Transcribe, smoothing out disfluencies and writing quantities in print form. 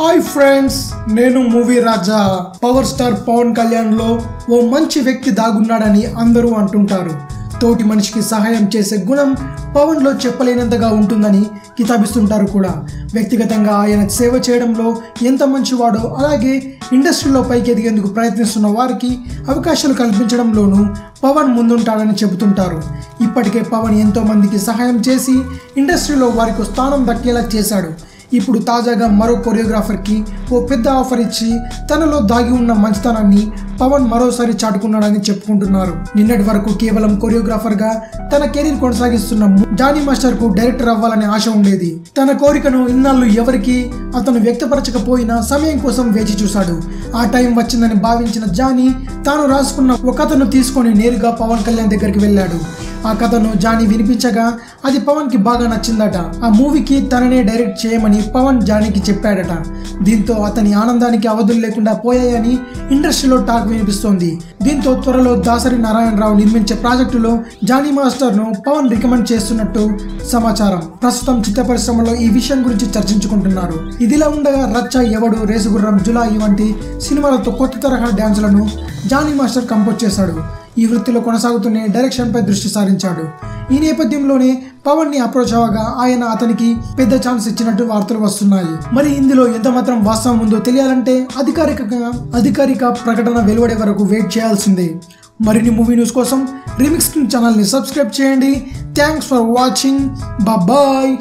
Hi friends, నేను movie రాజా. Power star Pawan Kalyan లో ఓ మంచి వ్యక్తి దాగున్నాడని అందరూ అంటుంటారు. తోటి మనిషికి సహాయం చేసే గుణం పవన్ లో చెప్పలేనంతగా ఉంటుందని కితాబిస్తుంటారు కూడా. వ్యక్తిగతంగా ఆయన సేవ చేయడంలో ఎంత మంచివాడో, అలాగే ఇండస్ట్రీలో పైకి ఎదిగేందుకు ప్రయత్నిస్తున్న వారికి అవకాశాలు కల్పించడంలోనూ పవన్ ముందుంటాడని చెబుతుంటారు. ఇప్పటికే పవన్ ఎంతో మందికి సహాయం చేసి ఇండస్ట్రీలో వారికి స్థానం దక్కేలా చేశాడు. ఇప్పుడు తాజాగా మరో కొరియోగ్రాఫర్కి ఓ పెద్ద ఆఫర్ ఇచ్చి తనలో దాగి ఉన్న మంచితనాన్ని పవన్ మరోసారి చాటుకున్నాడని చెప్పుకుంటున్నారు. నిన్నటి వరకు కేవలం కొరియోగ్రాఫర్గా తన కెరీర్ కొనసాగిస్తున్న జానీ మాస్టర్కు డైరెక్టర్ అవ్వాలనే ఆశ ఉండేది. తన కోరికను ఇన్నాళ్ళు ఎవరికి అతను వ్యక్తపరచకపోయినా సమయం కోసం వేచి చూశాడు. ఆ టైం వచ్చిందని భావించిన జానీ తాను రాసుకున్న ఒక కథను తీసుకొని నేరుగా పవన్ కళ్యాణ్ దగ్గరికి వెళ్ళాడు. ఆ కథను జానీ వినిపించగా అది పవన్ కి బాగా నచ్చిందట. ఆ మూవీకి తననే డైరెక్ట్ చేయమని పవన్ జానీకి చెప్పాడట. దీంతో అతని ఆనందానికి అవధులు లేకుండా పోయాయని ఇండస్ట్రీలో టాక్ వినిపిస్తోంది. దీంతో త్వరలో దాసరి నారాయణరావు నిర్మించే ప్రాజెక్టులో జానీ మాస్టర్ ను పవన్ రికమెండ్ చేస్తున్నట్టు సమాచారం. ప్రస్తుతం చిత్ర పరిశ్రమలో ఈ విషయం గురించి చర్చించుకుంటున్నారు. ఇదిలా ఉండగా రచ్చ, ఎవడు, రేసుగుర్రం, జులాయి వంటి సినిమాలతో కొత్త తరహా డ్యాన్సులను జానీ మాస్టర్ కంపోజ్ చేశాడు. ఈ వృత్తిలో కొనసాగుతూనే డైరెక్షన్ పై దృష్టి సారించాడు. ఈ నేపథ్యంలోనే పవన్ ని అప్రోచ్ అవ్వగా ఆయన అతనికి పెద్ద ఛాన్స్ ఇచ్చినట్టు వార్తలు వస్తున్నాయి. మరి ఇందులో ఎంత మాత్రం వాస్తవం ఉందో తెలియాలంటే అధికారిక ప్రకటన వెలువడే వరకు వెయిట్ చేయాల్సిందే. మరిన్ని మూవీ న్యూస్ కోసం రీమిక్స్ ఛానల్ ని సబ్స్క్రైబ్ చేయండి. Thanks for watching. బాయ్.